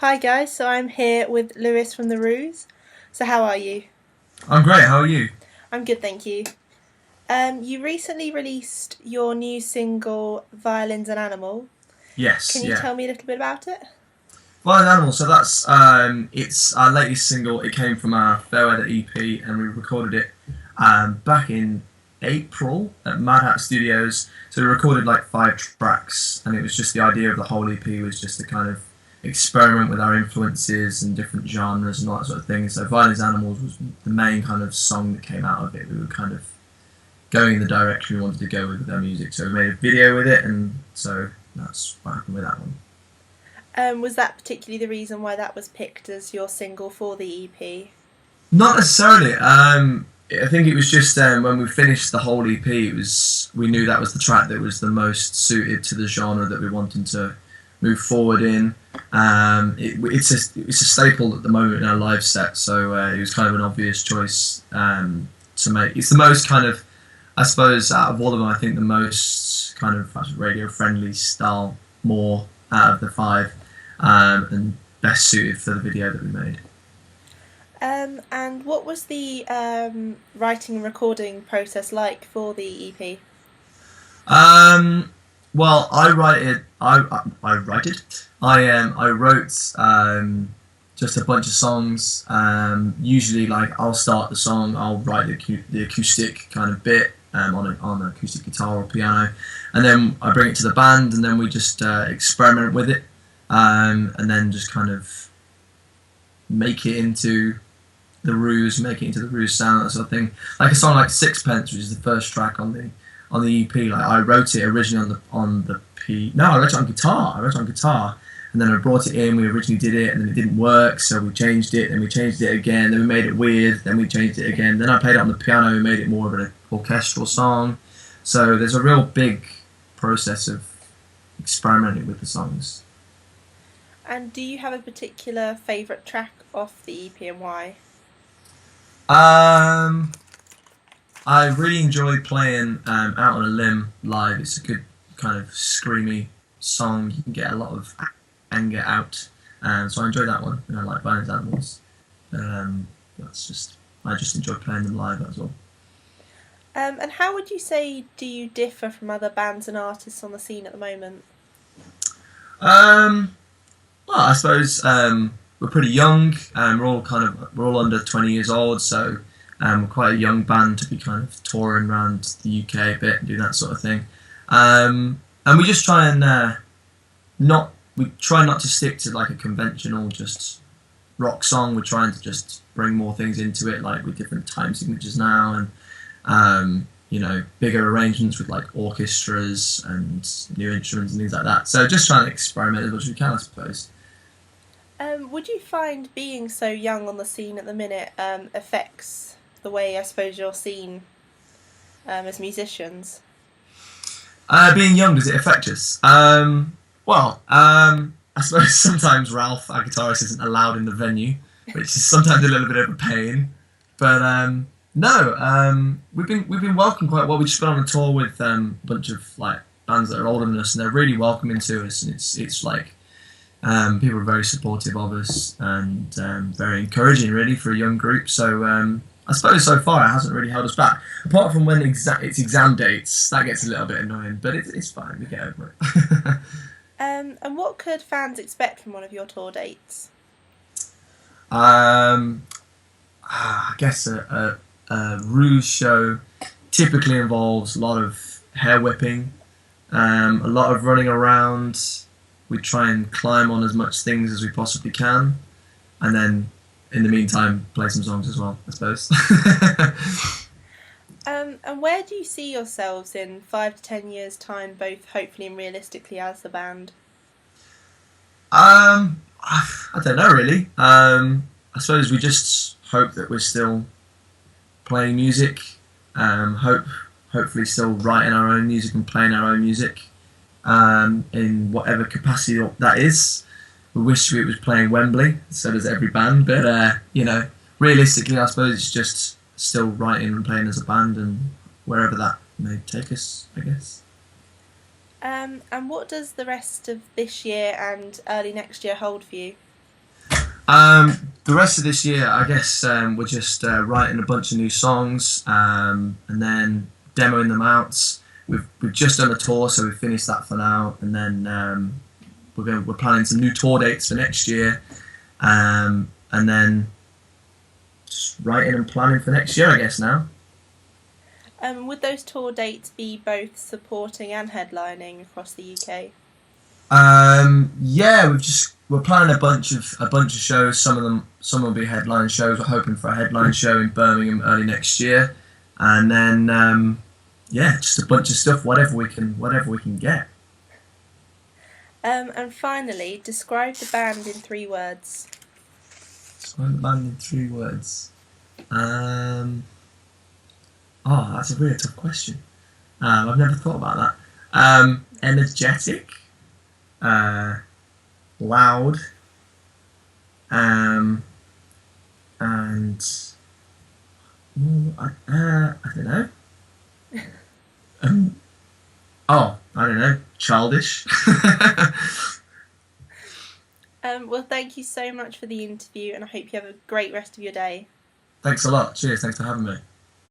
Hi guys, so I'm here with Lewis from the Rooz. So how are you? I'm great. How are you? I'm good, thank you. You recently released your new single "Violins and Animal." Yes, Can you yeah. tell me a little bit about it? Wild Animal. So that's it's our latest single. It came from our Fairweather EP, and we recorded it back in April at Mad Hat Studios. So we recorded like 5 tracks, and it was just the idea of the whole EP was just to kind of experiment with our influences and different genres and all that sort of thing. So Violence Animals was the main kind of song that came out of it. We were kind of going in the direction we wanted to go with our music. So we made a video with it, and so that's what happened with that one. Was that particularly the reason why that was picked as your single for the EP? Not necessarily. I think it was just when we finished the whole EP, we knew that was the track that was the most suited to the genre that we wanted to move forward in. It's a staple at the moment in our live set, so it was kind of an obvious choice to make. It's the most kind of, I suppose, out of all of them, I think the most kind of radio friendly style, more out of the 5, and best suited for the video that we made. And what was the writing and recording process like for the EP? Um, well, I write it. I write it. I wrote just a bunch of songs. Usually, like I'll start the song. I'll write the acoustic kind of bit on an acoustic guitar or piano, and then I bring it to the band, and then we just experiment with it, and then just kind of make it into make it into the Rooz sound, that sort of thing. Like a song like Sixpence, which is the first track on the EP. Like I wrote it originally on the P. No, I wrote it on guitar. And then I brought it in. We originally did it, and then it didn't work, so we changed it. Then we changed it again. Then we made it weird. Then we changed it again. Then I played it on the piano and made it more of an orchestral song. So there's a real big process of experimenting with the songs. And do you have a particular favourite track off the EP and why? Um, I really enjoy playing Out on a Limb live. It's a good kind of screamy song. You can get a lot of anger out. So I enjoy that one. And I like Violent Animals. That's just I just enjoy playing them live. That's all. And how would you say do you differ from other bands and artists on the scene at the moment? Um, well, I suppose we're pretty young. We're all under 20 years old, so we're quite a young band to be kind of touring around the UK a bit and doing that sort of thing. And we just try and not to stick to like a conventional just rock song. We're trying to just bring more things into it, like with different time signatures now, and bigger arrangements with like orchestras and new instruments and things like that. So just trying to experiment as much as we can, I suppose. Would you find being so young on the scene at the minute affects the way I suppose you're seen as musicians? Being young, does it affect us? I suppose sometimes Ralph, our guitarist, isn't allowed in the venue, which is sometimes a little bit of a pain. But no, we've been welcomed quite well. We've just been on a tour with a bunch of like bands that are older than us, and they're really welcoming to us. And it's like people are very supportive of us and very encouraging, really, for a young group. So I suppose so far it hasn't really held us back. Apart from when it's exam dates, that gets a little bit annoying, but it's fine. We get over it. And what could fans expect from one of your tour dates? I guess a Rooz show typically involves a lot of hair whipping, a lot of running around. We try and climb on as much things as we possibly can, and then in the meantime play some songs as well, I suppose. And where do you see yourselves in 5 to 10 years' time, both hopefully and realistically, as the band? I don't know really. I suppose we just hope that we're still playing music. Hopefully still writing our own music and playing our own music. In whatever capacity that is. We wish it was playing Wembley, so does every band, but realistically I suppose it's just still writing and playing as a band and wherever that may take us, I guess. And what does the rest of this year and early next year hold for you? The rest of this year, I guess we're just writing a bunch of new songs and then demoing them out. We've just done a tour, so we've finished that for now, and then we're planning some new tour dates for next year, and then just writing and planning for next year, I guess now. Would those tour dates be both supporting and headlining across the UK? Yeah, we're planning a bunch of shows. Some will be headline shows. We're hoping for a headline show in Birmingham early next year, and then yeah, just a bunch of stuff, whatever we can get. And finally, describe the band in 3 words. Describe the band in 3 words. Oh, that's a really tough question. I've never thought about that. Energetic, loud, and I don't know. Oh, I don't know. Childish. Well, thank you so much for the interview, and I hope you have a great rest of your day. Thanks a lot. Cheers. Thanks for having me.